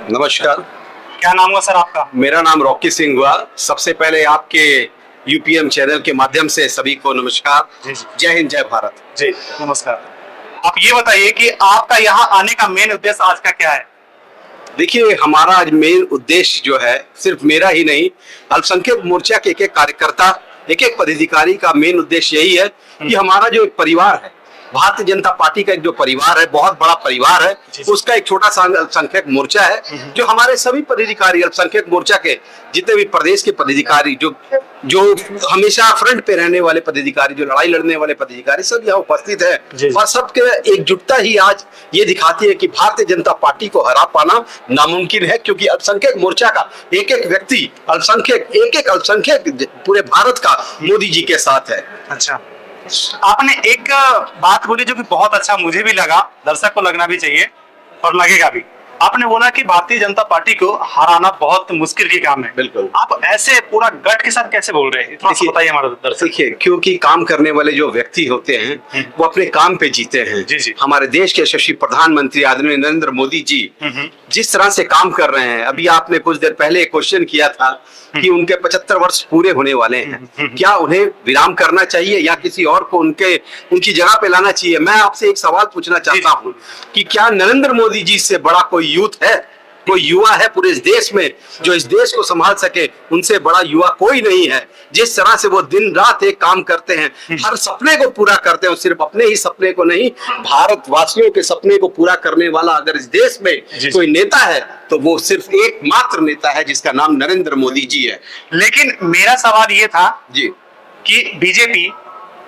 नमस्कार। क्या नाम हुआ सर आपका? मेरा नाम रॉकी सिंह हुआ। सबसे पहले आपके यूपीएम चैनल के माध्यम से सभी को नमस्कार। जी जी जय हिंद, जय भारत। जी नमस्कार। आप ये बताइए कि आपका यहाँ आने का मेन उद्देश्य आज का क्या है? देखिए, हमारा आज मेन उद्देश्य जो है, सिर्फ मेरा ही नहीं, अल्पसंख्यक मोर्चा के एक एक कार्यकर्ता, एक एक पदाधिकारी का मेन उद्देश्य यही है कि हमारा जो एक परिवार है, भारतीय जनता पार्टी का एक जो परिवार है, बहुत बड़ा परिवार है, उसका एक छोटा सा अल्पसंख्यक मोर्चा है जो हमारे सभी पदाधिकारी अल्पसंख्यक मोर्चा के जितने भी प्रदेश के पदाधिकारी जो जो हमेशा फ्रंट पे रहने वाले पदाधिकारी, जो लड़ाई लड़ने वाले पदाधिकारी, सब यहाँ उपस्थित है और सबके एकजुटता ही आज ये दिखाती है कि भारतीय जनता पार्टी को हरा पाना नामुमकिन है, क्योंकि अल्पसंख्यक मोर्चा का एक एक व्यक्ति, एक एक अल्पसंख्यक पूरे भारत का मोदी जी के साथ है। अच्छा, आपने एक बात बोली जो कि बहुत अच्छा मुझे भी लगा, दर्शक को लगना भी चाहिए और लगेगा भी। आपने बोला कि भारतीय जनता पार्टी को हराना बहुत मुश्किल की काम है। बिल्कुल। आप ऐसे पूरा गट के साथ कैसे बोल रहे हैं? थोड़ा सा बताइए हमारे दर्शक। देखिए, क्योंकि काम करने वाले जो व्यक्ति होते हैं वो अपने काम पे जीते हैं। जी जी। हमारे देश के यशस्वी प्रधानमंत्री आदरणीय नरेंद्र मोदी जी जिस तरह से काम कर रहे हैं, अभी आपने कुछ देर पहले एक क्वेश्चन किया था कि उनके 75 वर्ष पूरे होने वाले हैं, क्या उन्हें विराम करना चाहिए या किसी और को उनकी जगह पे लाना चाहिए? मैं आपसे एक सवाल पूछना चाहता हूँ कि क्या नरेंद्र मोदी जी से बड़ा कोई यूथ है, कोई युवा है पूरे इस देश में जो इस देश को संभाल सके? उनसे बड़ा युवा कोई नहीं है। जिस तरह से वो दिन रात एक काम करते हैं, हर सपने को पूरा करते हैं, सिर्फ अपने ही सपने को नहीं, भारतवासियों के सपने को पूरा करने वाला अगर इस देश में कोई नेता है तो वो सिर्फ एकमात्र नेता है जिसका नाम नरेंद्र मोदी जी है। लेकिन मेरा सवाल ये था जी कि बीजेपी,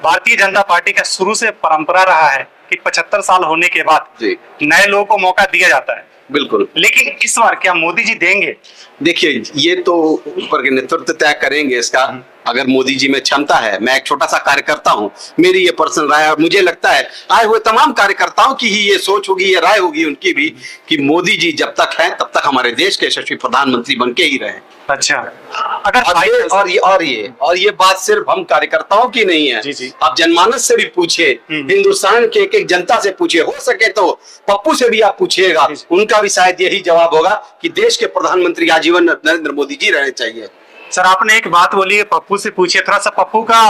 भारतीय जनता पार्टी का शुरू से परंपरा रहा है कि 75 साल होने के बाद नए लोगों को मौका दिया जाता है। बिल्कुल। लेकिन इस बार क्या मोदी जी देंगे? देखिए, ये तो ऊपर के नेतृत्व तय करेंगे इसका। अगर मोदी जी में क्षमता है, मैं एक छोटा सा कार्यकर्ता हूँ, मेरी ये पर्सनल राय है और मुझे लगता है आए हुए तमाम कार्यकर्ताओं की ही ये सोच होगी, ये राय होगी उनकी भी कि मोदी जी जब तक हैं तब तक हमारे देश के यशस्वी प्रधानमंत्री बन के ही रहे। अच्छा, अगर और ये बात सिर्फ हम कार्यकर्ताओं की नहीं है। जी। आप जनमानस से भी पूछिए, हिंदुस्तान के एक एक जनता से पूछिए, हो सके तो पप्पू से भी आप पूछिएगा, उनका भी शायद यही जवाब होगा कि देश के प्रधानमंत्री आजीवन नरेंद्र मोदी जी रहने चाहिए। सर, आपने एक बात बोली है पप्पू से पूछिए, थोड़ा सा पप्पू का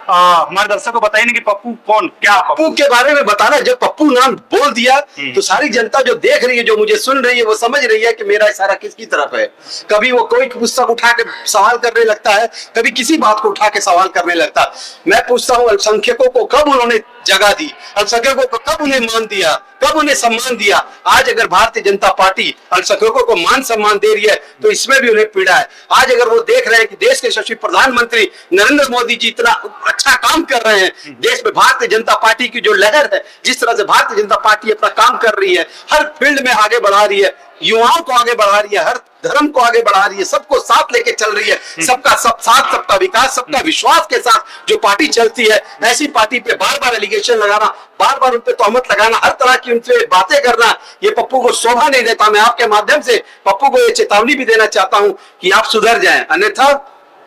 हमारे दर्शक को बताइए ना कि पप्पू कौन, क्या पप्पू के बारे में बताना। जब पप्पू नाम बोल दिया तो सारी जनता जो देख रही है, जो मुझे सुन रही है, वो समझ रही है कि मेरा इशारा किसकी तरफ है। कभी वो कोई पुस्तक उठा के सवाल करने लगता है, कभी किसी बात को उठा के सवाल करने लगता है। मैं पूछता हूँ, अल्पसंख्यकों को कब उन्होंने जगह दी? अल्पसंख्यकों को कब उन्हें मान दिया, कब उन्हें सम्मान दिया? आज अगर भारतीय जनता पार्टी अल्पसंख्यकों को मान सम्मान दे रही है तो इसमें भी उन्हें पीड़ा है। आज अगर वो देख रहे हैं कि देश के यशस्वी प्रधानमंत्री नरेंद्र मोदी जी इतना अच्छा काम कर रहे हैं, देश में भारतीय जनता पार्टी की जो लहर है, जिस तरह से भारतीय जनता पार्टी अपना काम कर रही है, हर फील्ड में आगे बढ़ा रही है, युवाओं को आगे बढ़ा रही है, हर धर्म को आगे बढ़ा रही है, सबको साथ लेके चल रही है, सबका सब साथ, सबका विकास, सबका विश्वास के साथ जो पार्टी चलती है, ऐसी पार्टी पे बार बार एलिगेशन लगाना, बार बार उन पे तोहमत लगाना, हर तरह की उनसे बातें करना, ये पप्पू को शोभा नहीं देता। मैं आपके माध्यम से पप्पू को ये चेतावनी भी देना चाहता हूँ कि आप सुधर जाएं, अन्यथा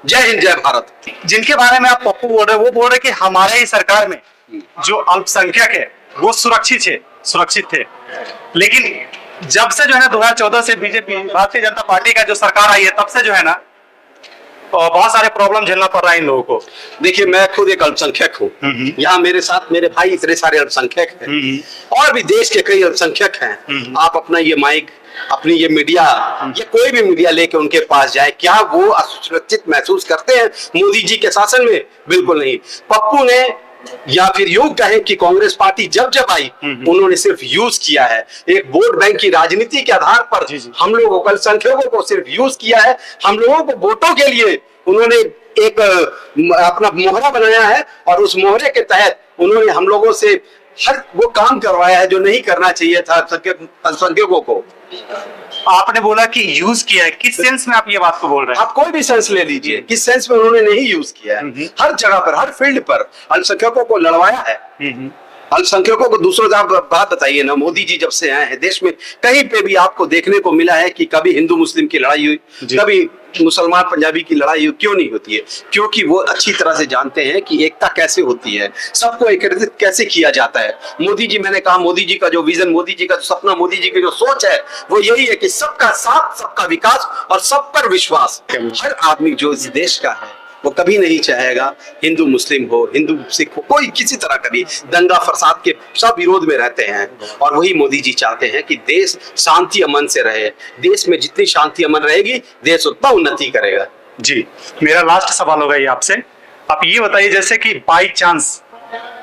जय हिंद, जय भारत। जिनके बारे में आप पप्पू बोल रहे हैं, वो बोल रहे कि हमारे ही सरकार में जो अल्पसंख्यक है वो सुरक्षित थे। लेकिन जब से जो है 2014 से बीजेपी, भारतीय जनता पार्टी का जो सरकार आई है, तब से जो है ना बहुत सारे प्रॉब्लम झेलना पड़ रहा है इन लोगों को। देखिए, मैं खुद एक अल्पसंख्यक हूँ, यहाँ मेरे साथ मेरे भाई इतने सारे अल्पसंख्यक हैं और भी देश के कई अल्पसंख्यक हैं। आप अपना ये माइक, अपनी ये मीडिया या कोई भी मीडिया लेके उनके पास जाए, क्या वो असुरक्षित महसूस करते हैं मोदी जी के शासन में? बिल्कुल नहीं। पप्पू ने या फिर यूं कहें कि कांग्रेस पार्टी जब जब आई उन्होंने सिर्फ यूज किया है, एक वोट बैंक की राजनीति के आधार पर हम लोगों को, अल्पसंख्यकों को सिर्फ यूज किया है। हम लोगों को वोटों के लिए उन्होंने एक अपना मोहरा बनाया है और उस मोहरे के तहत उन्होंने हम लोगों से हर वो काम करवाया है जो नहीं करना चाहिए था अल्पसंख्यकों को। आपने बोला कि यूज किया है, किस सेंस में आप ये बात को बोल रहे हैं? आप कोई भी सेंस ले लीजिए, किस सेंस में उन्होंने नहीं यूज किया है। हर जगह पर, हर फील्ड पर अल्पसंख्यकों को लड़वाया है। अल्पसंख्यकों को दूसरों का बात बताइए ना, मोदी जी जब से आए हैं देश में कहीं पे भी आपको देखने को मिला है कि कभी हिंदू मुस्लिम की लड़ाई हुई, कभी मुसलमान पंजाबी की लड़ाई क्यों नहीं होती है? क्योंकि वो अच्छी तरह से जानते हैं कि एकता कैसे होती है, सबको एकत्रित कैसे किया जाता है। मोदी जी, मैंने कहा मोदी जी का जो विजन, मोदी जी का जो सपना, मोदी जी की जो सोच है, वो यही है कि सबका साथ, सबका विकास और सब पर विश्वास। हर आदमी जो इस देश का है वो कभी नहीं चाहेगा हिंदू मुस्लिम हो, हिंदू सिख हो, कोई किसी तरह का भी दंगा फसाद के सब विरोध में रहते हैं। और वही मोदी जी चाहते हैं कि देश शांति अमन से रहे। देश में जितनी शांति अमन रहेगी, देश उतना उन्नति करेगा। जी, मेरा लास्ट सवाल होगा ये आपसे। आप ये बताइए, जैसे कि बाई चांस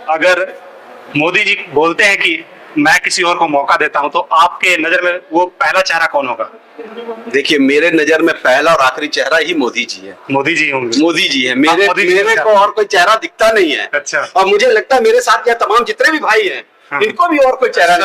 अगर मोदी जी बोलते हैं कि मैं किसी और को मौका देता हूं, तो आपके नजर में वो पहला चेहरा कौन होगा? देखिए, मेरे नजर में पहला और आखिरी चेहरा ही मोदी जी है। मोदी जी होंगे? मोदी जी है मेरे को और कोई चेहरा दिखता नहीं है। अच्छा। और मुझे लगता है मेरे साथ यहाँ तमाम जितने भी भाई हैं, इनको भी और कोई चेहरा नहीं।